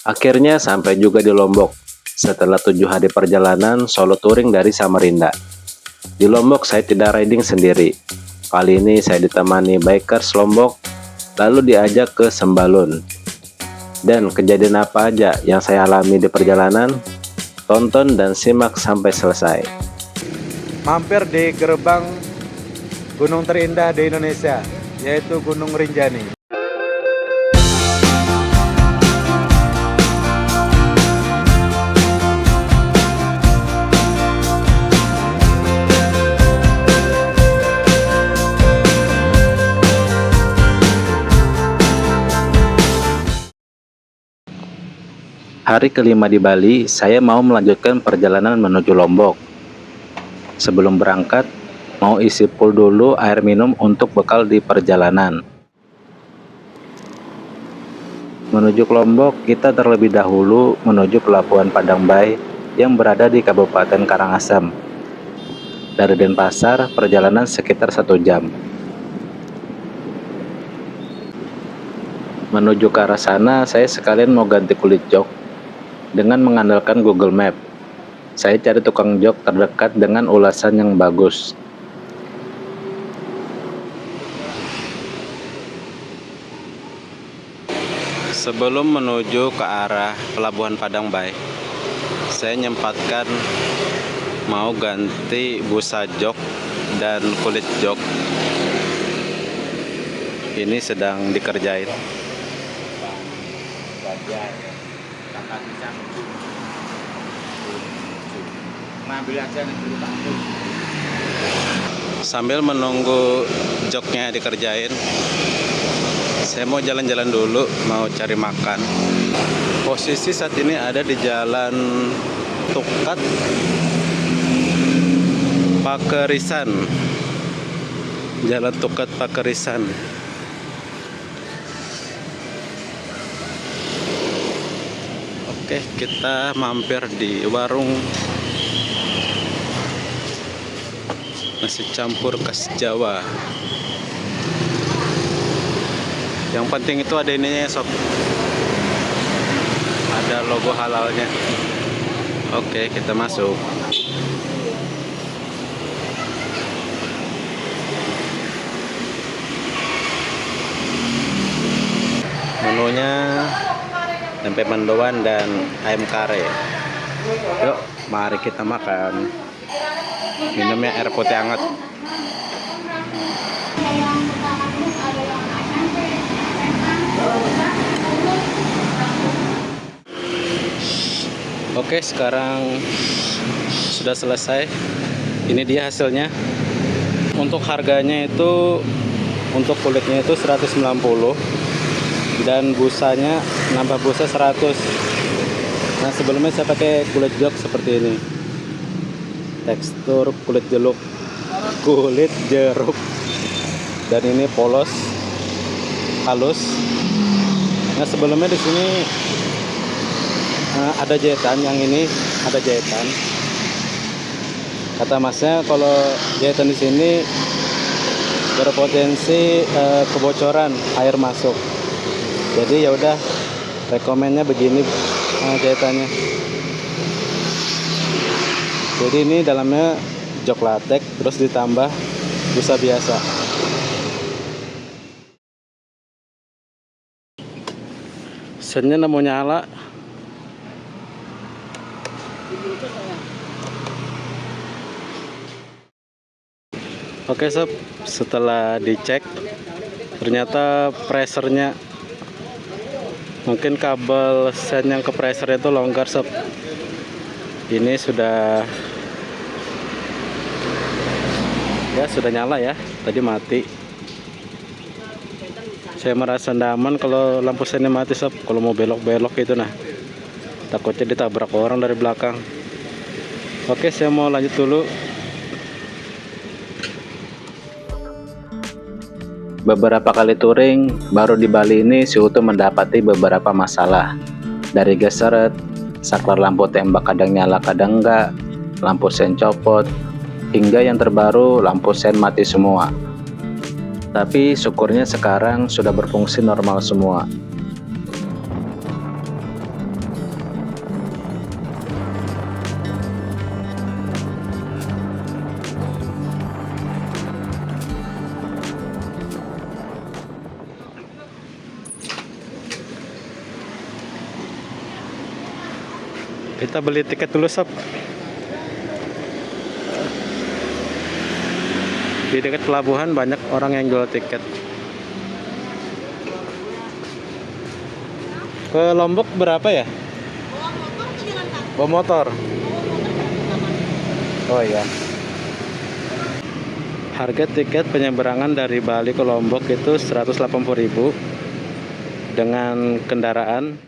Akhirnya sampai juga di Lombok setelah 7 hari perjalanan solo touring dari Samarinda. Di Lombok saya tidak riding sendiri. Kali ini saya ditemani bikers Lombok, lalu diajak ke Sembalun. Dan kejadian apa aja yang saya alami di perjalanan? Tonton dan simak sampai selesai. Mampir di gerbang gunung terindah di Indonesia, yaitu Gunung Rinjani. Hari kelima di Bali, saya mau melanjutkan perjalanan menuju Lombok. Sebelum berangkat, mau isi full dulu air minum untuk bekal di perjalanan. Menuju ke Lombok, kita terlebih dahulu menuju Pelabuhan Padang Bay yang berada di Kabupaten Karangasem. Dari Denpasar, perjalanan sekitar 1 jam. Menuju ke arah sana, saya sekalian mau ganti kulit jok dengan mengandalkan Google Map. Saya cari tukang jok terdekat dengan ulasan yang bagus. Sebelum menuju ke arah Pelabuhan Padang Bay, saya nyempatkan mau ganti busa jok dan kulit jok. Ini sedang dikerjain. Sambil menunggu joknya dikerjain, saya mau jalan-jalan dulu, mau cari makan. Posisi saat ini ada di Jalan Tukat Pakerisan. Jalan Tukat Pakerisan. Oke, kita mampir di warung nasi campur khas Jawa. Yang penting itu ada ininya ya sob, ada logo halalnya. Oke, kita masuk. Menunya tempe mendoan dan ayam kare. Yuk, mari kita makan. Minumnya air putih hangat. Oke, sekarang sudah selesai. Ini dia hasilnya. Untuk harganya itu, untuk kulitnya itu 190 dan busanya, nambah busa 100. Nah, sebelumnya saya pakai kulit jok seperti ini. Tekstur kulit jeruk, dan ini polos, halus. Nah, sebelumnya di sini ada jahitan, yang ini ada jahitan. Kata masnya kalau jahitan di sini berpotensi kebocoran air masuk. Jadi ya udah, rekomennya begini jahitannya. Jadi ini dalamnya jok latex terus ditambah busa biasa. Sennya mau nyala. Oke sob, setelah dicek ternyata pressernya, mungkin kabel sen yang ke pressernya itu longgar sob. Ini sudah nyala ya, tadi mati. Saya merasa nyaman kalau lampu sennya mati sob, kalau mau belok-belok gitu. Nah, takutnya ditabrak orang dari belakang. Oke, saya mau lanjut dulu. Beberapa kali touring baru di Bali ini, si Utu mendapati beberapa masalah. Dari geseret, saklar lampu tembak kadang nyala kadang enggak, lampu sen copot, hingga yang terbaru lampu sen mati semua. Tapi syukurnya sekarang sudah berfungsi normal semua. Kita beli tiket dulu sob. Di dekat pelabuhan banyak orang yang jual tiket. Ke Lombok berapa ya? Bawa motor. Oh iya. Harga tiket penyeberangan dari Bali ke Lombok itu 180.000 dengan kendaraan.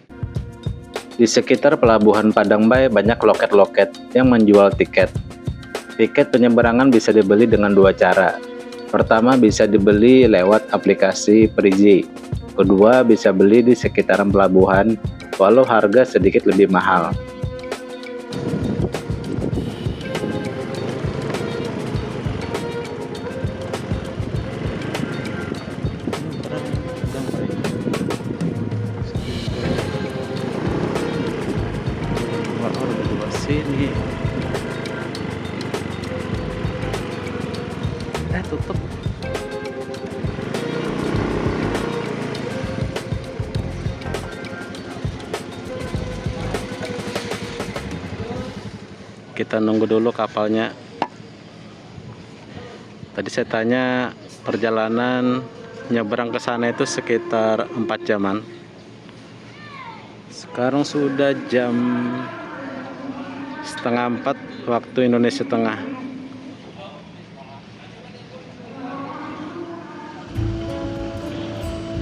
Di sekitar pelabuhan Padangbai banyak loket-loket yang menjual tiket. Tiket penyeberangan bisa dibeli dengan dua cara. Pertama, bisa dibeli lewat aplikasi Priji. Kedua, bisa beli di sekitaran pelabuhan, walau harga sedikit lebih mahal. Sini. Tutup. Kita nunggu dulu kapalnya. Tadi saya tanya perjalanan nyebrang ke sana itu sekitar 4 jaman. Sekarang sudah jam setengah 4 waktu Indonesia Tengah.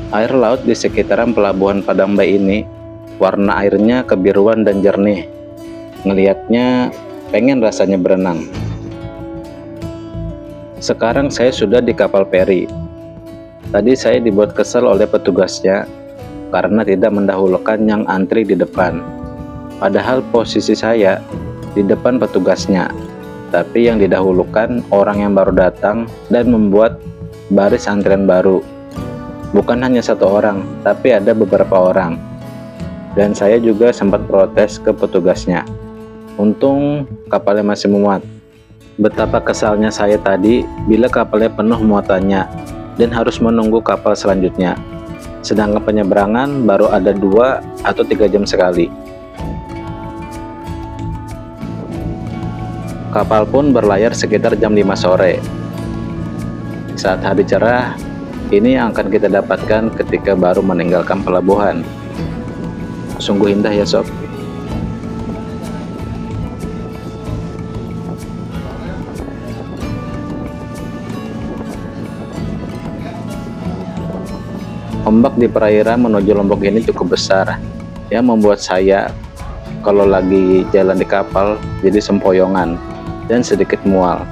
Air laut di sekitaran pelabuhan Padangbai ini, warna airnya kebiruan dan jernih. Ngelihatnya pengen rasanya berenang. Sekarang saya sudah di kapal feri. Tadi saya dibuat kesal oleh petugasnya karena tidak mendahulukan yang antri di depan. Padahal posisi saya di depan petugasnya, tapi yang didahulukan orang yang baru datang dan membuat baris antrian baru. Bukan hanya satu orang, tapi ada beberapa orang. Dan saya juga sempat protes ke petugasnya. Untung kapalnya masih muat. Betapa kesalnya saya tadi bila kapalnya penuh muatannya dan harus menunggu kapal selanjutnya. Sedangkan penyeberangan baru ada 2 atau 3 jam sekali. Kapal pun berlayar sekitar jam 5 sore. Saat hari cerah, ini yang akan kita dapatkan ketika baru meninggalkan pelabuhan. Sungguh indah ya sob. Ombak di perairan menuju Lombok ini cukup besar, yang membuat saya kalau lagi jalan di kapal jadi sempoyongan dan sedikit mual.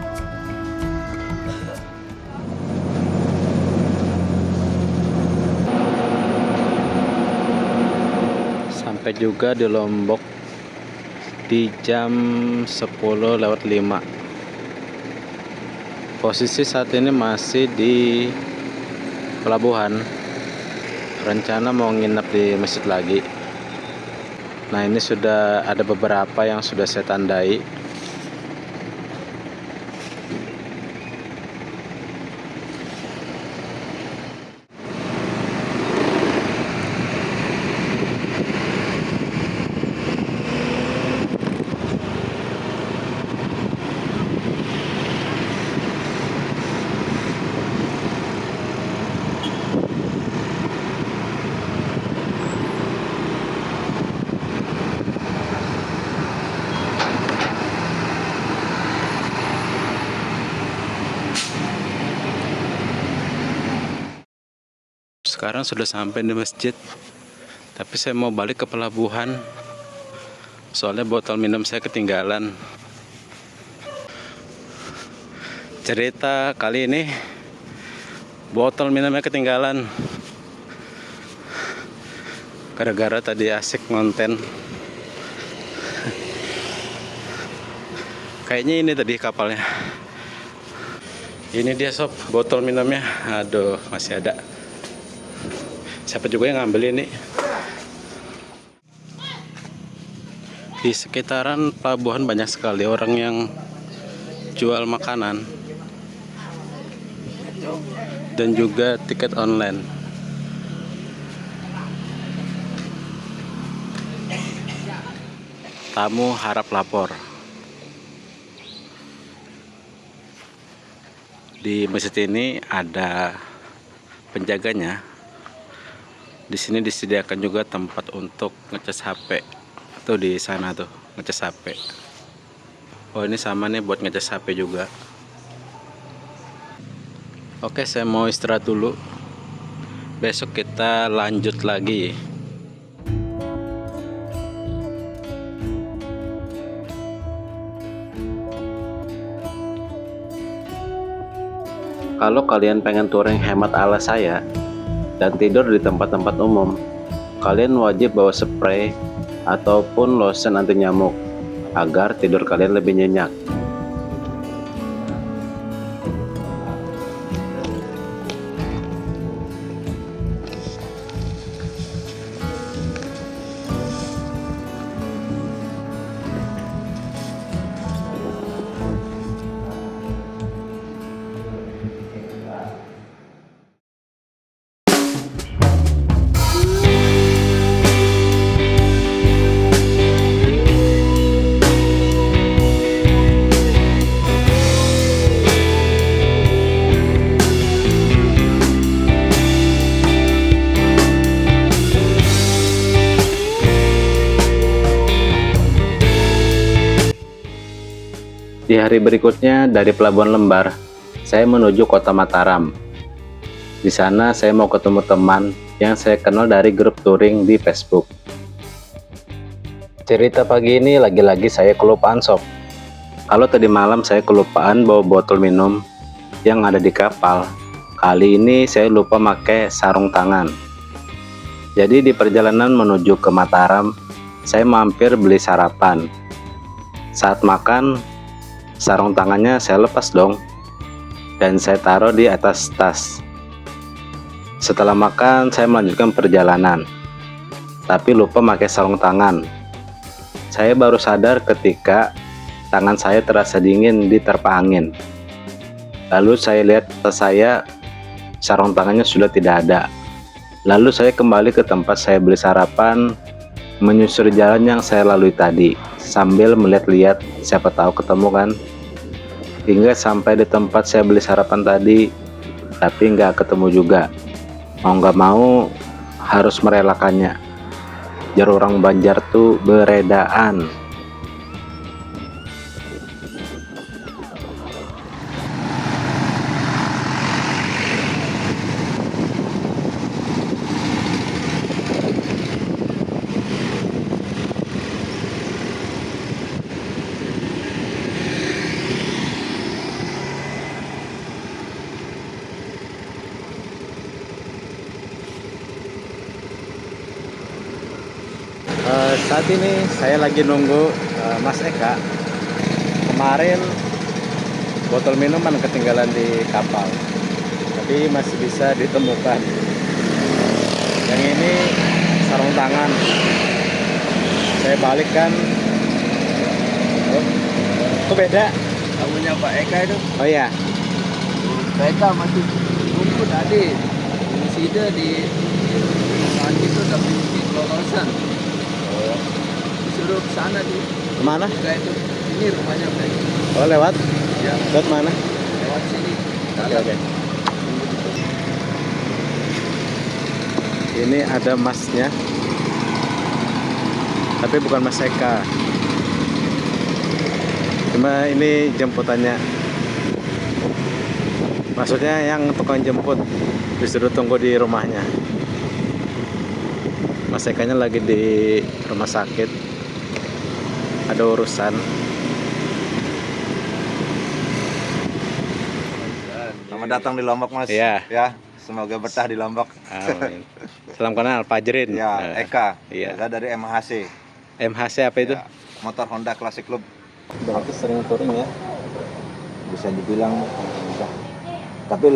Sampai juga di Lombok di jam 10:05. Posisi saat ini masih di pelabuhan. Rencana mau nginep di masjid lagi. Nah, ini sudah ada beberapa yang sudah saya tandai. Sekarang sudah sampai di masjid, tapi saya mau balik ke pelabuhan. Soalnya botol minum saya ketinggalan. Cerita kali ini, botol minumnya ketinggalan. Gara-gara tadi asik ngonten. Kayaknya ini tadi kapalnya. Ini dia sob, botol minumnya. Aduh, masih ada. Siapa juga yang ngambil ini? Di sekitaran pelabuhan banyak sekali orang yang jual makanan dan juga tiket online. Tamu harap lapor. Di masjid ini ada penjaganya. Di sini disediakan juga tempat untuk ngecas HP. Tuh di sana tuh ngecas HP. Oh ini sama nih buat ngecas HP juga. Oke, saya mau istirahat dulu. Besok kita lanjut lagi. Kalau kalian pengen touring hemat ala saya dan tidur di tempat-tempat umum, kalian wajib bawa spray ataupun lotion anti nyamuk agar tidur kalian lebih nyenyak. Di hari berikutnya dari Pelabuhan Lembar, saya menuju kota Mataram. Di sana saya mau ketemu teman yang saya kenal dari grup touring di Facebook. Cerita pagi ini lagi-lagi saya kelupaan sob. Kalau tadi malam saya kelupaan bawa botol minum yang ada di kapal, kali ini saya lupa pakai sarung tangan. Jadi di perjalanan menuju ke Mataram, saya mampir beli sarapan. Saat makan, sarung tangannya saya lepas dong, dan saya taruh di atas tas. Setelah makan, saya melanjutkan perjalanan, tapi lupa pakai sarung tangan. Saya baru sadar ketika tangan saya terasa dingin diterpa angin. Lalu saya lihat tas saya, sarung tangannya sudah tidak ada. Lalu saya kembali ke tempat saya beli sarapan, menyusuri jalan yang saya lalui tadi, sambil melihat-lihat, siapa tahu ketemu kan. Hingga sampai di tempat saya beli sarapan tadi, tapi nggak ketemu juga. Mau nggak mau harus merelakannya. Jar orang Banjar tuh beredaan. Saat ini saya lagi nunggu Mas Eka. Kemarin botol minuman ketinggalan di kapal, tapi masih bisa ditemukan. Yang ini sarung tangan. Saya balikkan. Oh, kok beda? Tamunya Pak Eka itu. Oh ya, Pak Eka masih rumput tadi. Insida di saat itu tapi di kelolosan. Disuruh ke sana di kemana? Eka itu. Ini rumahnya Pak Eka. Oh lewat? Ya, Lewat mana? lewat sini. Oke. Ini ada masnya, tapi bukan Mas Eka. Cuma ini jemputannya. Maksudnya yang tukang jemput disuruh tunggu di rumahnya. Mas Ekanya lagi di rumah sakit, ada urusan. Selamat datang di Lombok, Mas. Iya. Ya, semoga betah di Lombok. Amin. Salam kenal Pak Jerin. Ya, Eka. Iya. Saya dari MHC. MHC apa itu? Ya, motor Honda Classic Club. Berarti sering touring ya? Bisa dibilang bisa. Tapi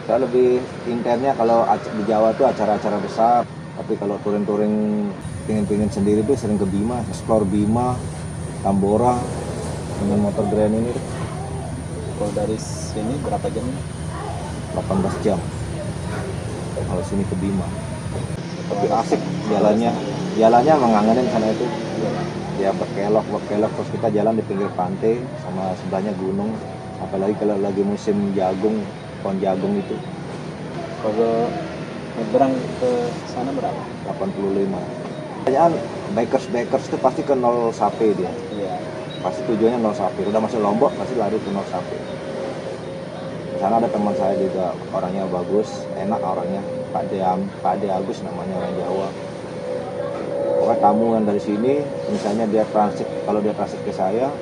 saya lebih intensnya kalau di Jawa tuh acara-acara besar. Tapi kalau touring-touring pingin sendiri tuh sering ke Bima, explore Bima, Tambora dengan motor Grand ini. Kalau dari sini berapa jam? 18 jam. Kalau sini ke Bima. Tapi asik jalannya. Jalannya mengangenin sana itu. dia berkelok terus kita jalan di pinggir pantai sama sebelahnya gunung, apalagi kalau lagi musim jagung, pohon jagung itu Kalau nyebrang ke sana berapa? 85. Pertanyaan bikers itu pasti ke nol sape dia, Iya. pasti tujuannya nol sape, udah masuk Lombok pasti lari ke nol sape. Di sana ada teman saya juga, orangnya bagus, enak orangnya, Pak De Agus namanya, orang Jawa. Pokoknya tamu yang dari sini, misalnya dia transit, kalau dia transit ke saya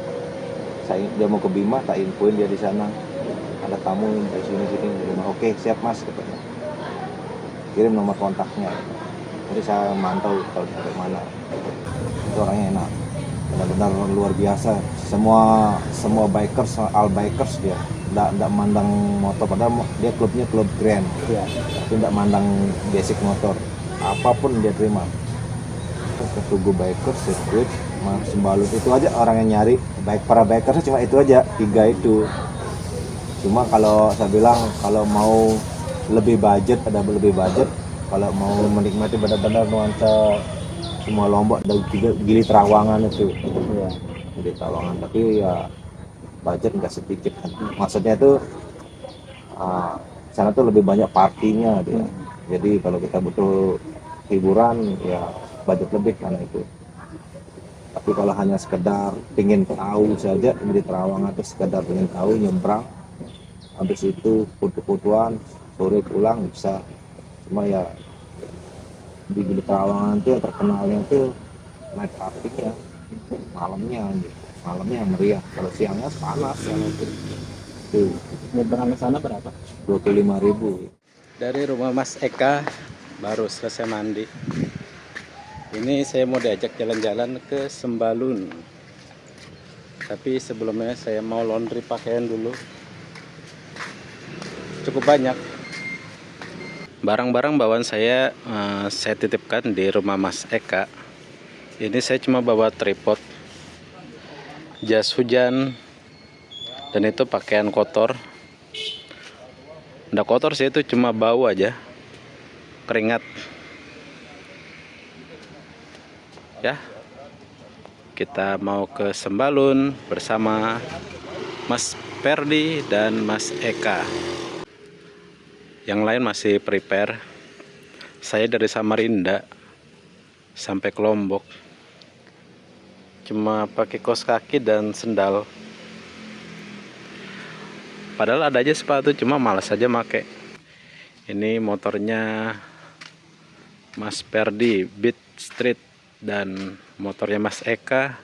dia mau ke Bima, tak infoin dia di sana ada tamu dari sini di rumah. Oke, siap mas, katanya. Kirim nomor kontaknya, jadi saya mantau kalau dari mana. Itu orangnya enak, benar-benar luar biasa. Semua bikers, all bikers dia, nggak mandang motor, padahal dia klubnya klub grand, Iya. tapi nggak mandang basic motor, apapun dia terima. Ke Tugu Bikers, sirkuit, Sembalun, itu aja orang yang nyari. Para bikers cuma itu aja, 3 itu. Cuma kalau saya bilang kalau mau lebih budget, kalau mau menikmati benar-benar nuansa semua Lombok dan Gili Trawangan itu. Iya. Gili Trawangan, tapi ya budget nggak sedikit kan. Maksudnya itu sana tuh lebih banyak partinya dia. Jadi kalau kita butuh hiburan ya budget lebih kan itu. Tapi kalau hanya sekedar ingin tahu saja di Trawangan, atau sekedar ingin tahu nyebrang, habis itu foto-fotoan, sore pulang bisa. Cuma ya di Gili Trawangan itu yang terkenalnya itu night party-nya, malamnya meriah. Kalau siangnya panas sana itu. Nyebrang ke sana berapa? 25.000. Dari rumah Mas Eka baru selesai mandi. Ini saya mau diajak jalan-jalan ke Sembalun. Tapi sebelumnya saya mau laundry pakaian dulu. Cukup banyak. Barang-barang bawaan saya titipkan di rumah Mas Eka. Ini saya cuma bawa tripod, jas hujan, dan itu pakaian kotor. Nggak kotor sih, itu cuma bau aja, keringat. Ya, kita mau ke Sembalun bersama Mas Perdi dan Mas Eka. Yang lain masih prepare. Saya dari Samarinda sampai ke Lombok cuma pakai kaos kaki dan sendal. Padahal ada aja sepatu, cuma malas aja make. Ini motornya Mas Perdi Beat Street, dan motornya Mas Eka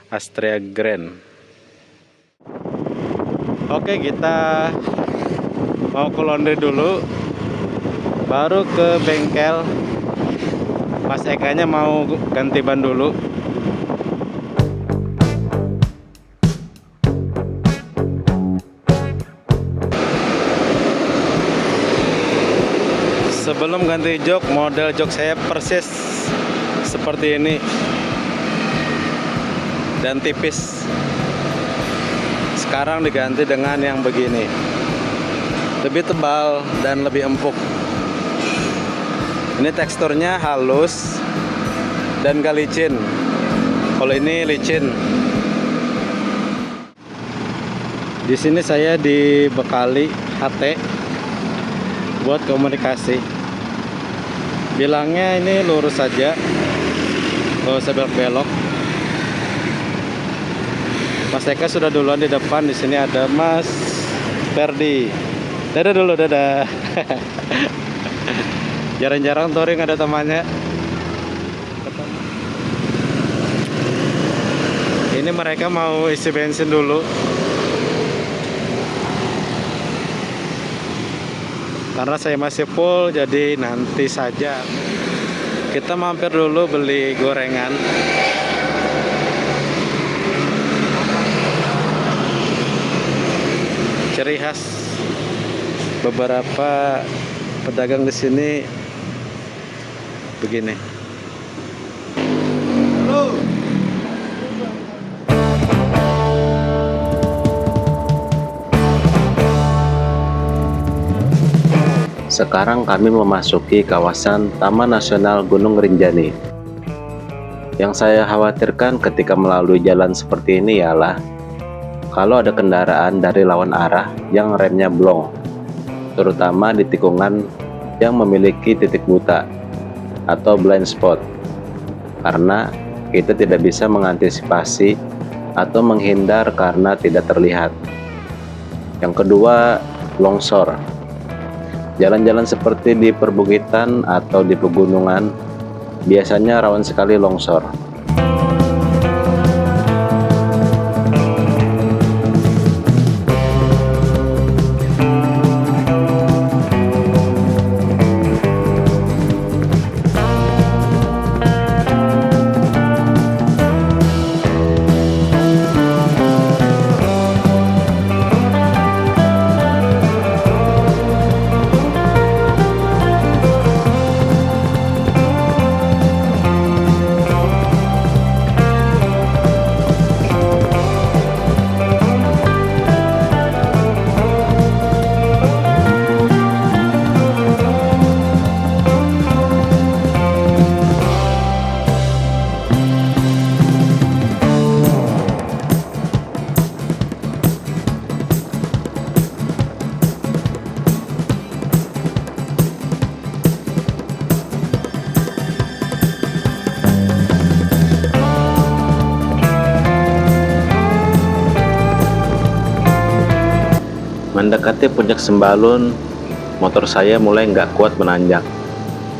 Astrea Grand. Oke, kita mau ke laundry dulu, baru ke bengkel. Mas Ekanya mau ganti ban dulu. Sebelum ganti jok, model jok saya persis seperti ini dan tipis. Sekarang diganti dengan yang begini, lebih tebal dan lebih empuk. Ini teksturnya halus dan gak licin. Kalau ini licin. Di sini saya dibekali HT buat komunikasi. Bilangnya ini lurus saja, nggak usah belok-belok. Mas Eka sudah duluan di depan. Di sini ada Mas Perdi. Dadah dulu, dadah. Jarang-jarang touring ada temannya. Ini mereka mau isi bensin dulu, karena saya masih full, jadi nanti saja. Kita mampir dulu beli gorengan. Ciri khas beberapa pedagang di sini begini. Sekarang kami memasuki kawasan Taman Nasional Gunung Rinjani Yang saya khawatirkan ketika melalui jalan seperti ini ialah kalau ada kendaraan dari lawan arah yang remnya blong, terutama di tikungan yang memiliki titik buta atau blind spot, karena kita tidak bisa mengantisipasi atau menghindar karena tidak terlihat. Yang kedua, longsor. Jalan-jalan seperti di perbukitan atau di pegunungan biasanya rawan sekali longsor. Mendekati puncak Sembalun, motor saya mulai nggak kuat menanjak.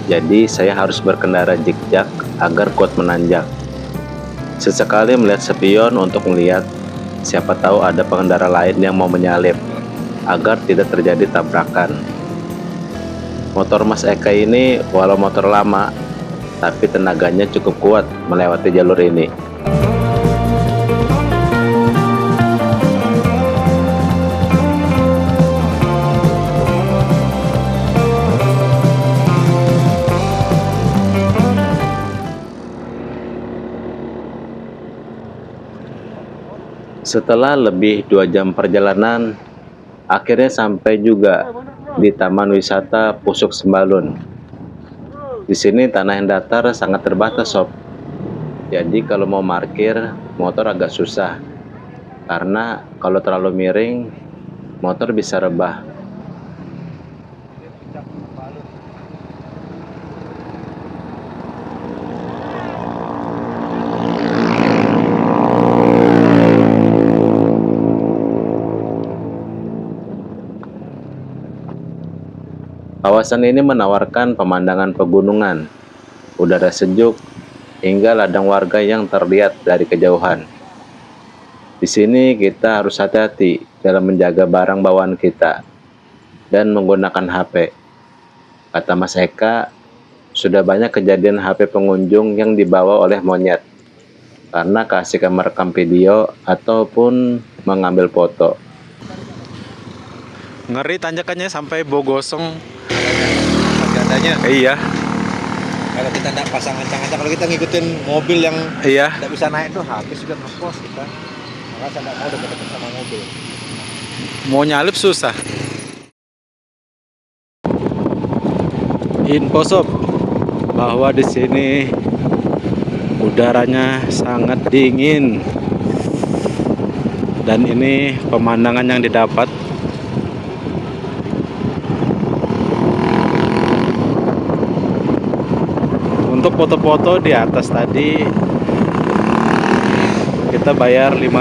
Jadi saya harus berkendara zigzag agar kuat menanjak. Sesekali melihat spion untuk melihat siapa tahu ada pengendara lain yang mau menyalip agar tidak terjadi tabrakan. Motor Mas Eka ini walau motor lama, tapi tenaganya cukup kuat melewati jalur ini. Setelah lebih 2 jam perjalanan, akhirnya sampai juga di Taman Wisata Pusuk Sembalun. Di sini tanah yang datar sangat terbatas, sob. Jadi kalau mau parkir motor agak susah, karena kalau terlalu miring, motor bisa rebah. Kawasan ini menawarkan pemandangan pegunungan, udara sejuk, hingga ladang warga yang terlihat dari kejauhan. Di sini kita harus hati-hati dalam menjaga barang bawaan kita dan menggunakan HP. Kata Mas Eka, sudah banyak kejadian HP pengunjung yang dibawa oleh monyet karena keasikan merekam video ataupun mengambil foto. Ngeri tanjakannya sampai bau gosong. Katanya Iya, kalau kita tidak pasang ancang-ancang, kalau kita ngikutin mobil yang iya. tidak bisa naik tuh habis juga ngepos kita. Maka saya tidak mau dekat-dekat sama mobil. Mau nyalip susah. Info sob, bahwa di sini udaranya sangat dingin. Dan ini pemandangan yang didapat. Untuk foto-foto di atas tadi kita bayar 5.000.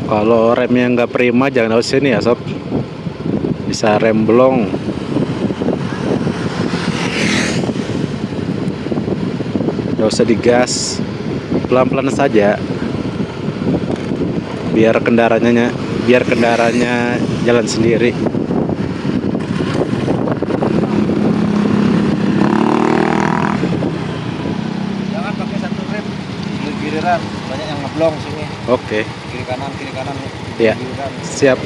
Kalau remnya nggak prima jangan lewat sini ya sob, bisa rem blong. Nggak usah digas, pelan-pelan saja, biar kendaranya jalan sendiri. Jangan pakai satu rem, giliran banyak yang ngeblong sini. Oke, Kiri kanan ya, giliran. siap.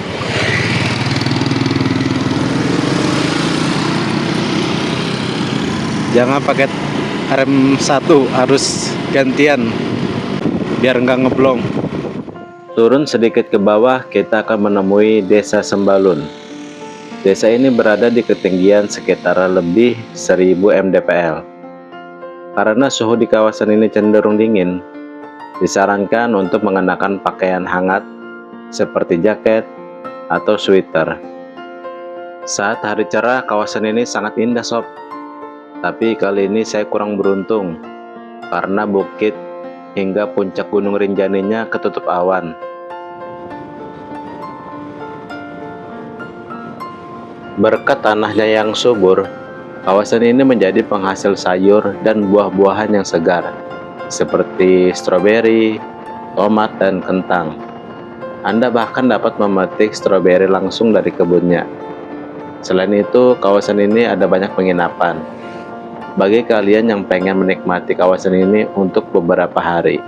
rem 1 harus gantian biar nggak ngeblong. Turun sedikit ke bawah, kita akan menemui Desa Sembalun. Desa ini berada di ketinggian sekitar lebih 1000 mdpl. Karena suhu di kawasan ini cenderung dingin, disarankan untuk mengenakan pakaian hangat seperti jaket atau sweater. Saat hari cerah, kawasan ini sangat indah sob. Tapi kali ini saya kurang beruntung karena bukit hingga puncak Gunung Rinjaninya ketutup awan. Berkat tanahnya yang subur, kawasan ini menjadi penghasil sayur dan buah-buahan yang segar, seperti stroberi, tomat, dan kentang. Anda bahkan dapat memetik stroberi langsung dari kebunnya. Selain itu, kawasan ini ada banyak penginapan bagi kalian yang pengen menikmati kawasan ini untuk beberapa hari.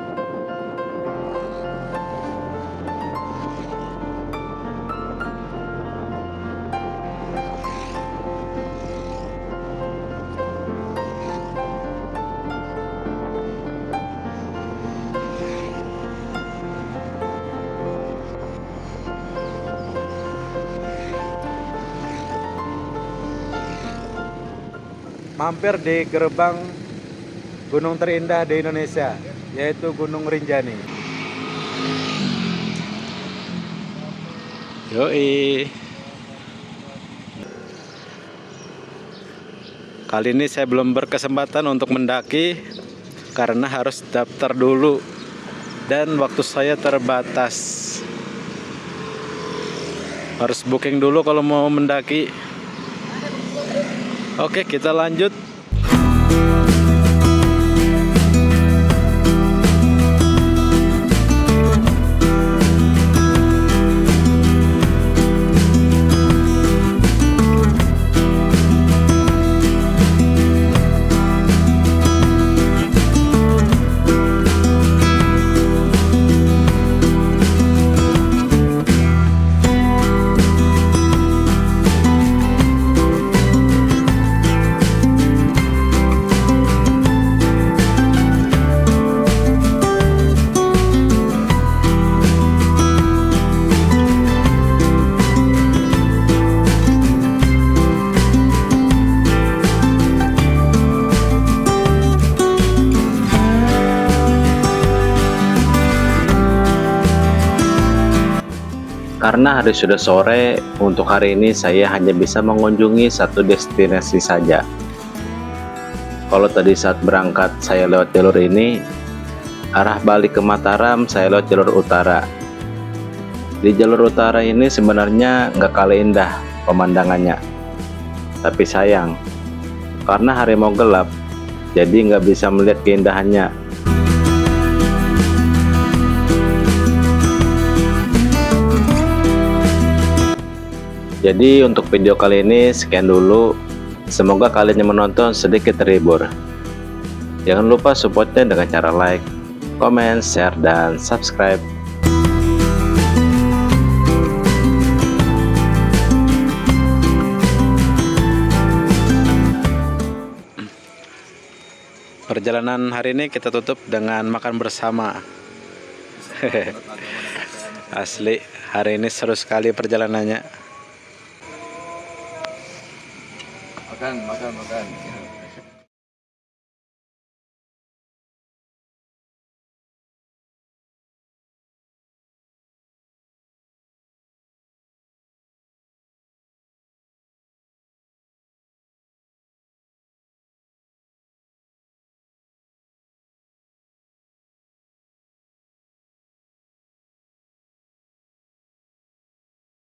Mampir di gerbang gunung terindah di Indonesia, yaitu Gunung Rinjani. Yoi. Kali ini saya belum berkesempatan untuk mendaki karena harus daftar dulu dan waktu saya terbatas. Harus booking dulu kalau mau mendaki. Oke, kita lanjut. Karena hari sudah sore, untuk hari ini saya hanya bisa mengunjungi satu destinasi saja. Kalau tadi saat berangkat saya lewat jalur ini, arah balik ke Mataram saya lewat jalur utara. Di jalur utara ini sebenarnya nggak kalah indah pemandangannya. Tapi sayang, karena hari mau gelap, jadi nggak bisa melihat keindahannya. Jadi untuk video kali ini sekian dulu. Semoga kalian yang menonton sedikit terhibur. Jangan lupa supportnya dengan cara like, comment, share, dan subscribe. Perjalanan hari ini kita tutup dengan makan bersama. Asli, hari ini seru sekali perjalanannya. Makan.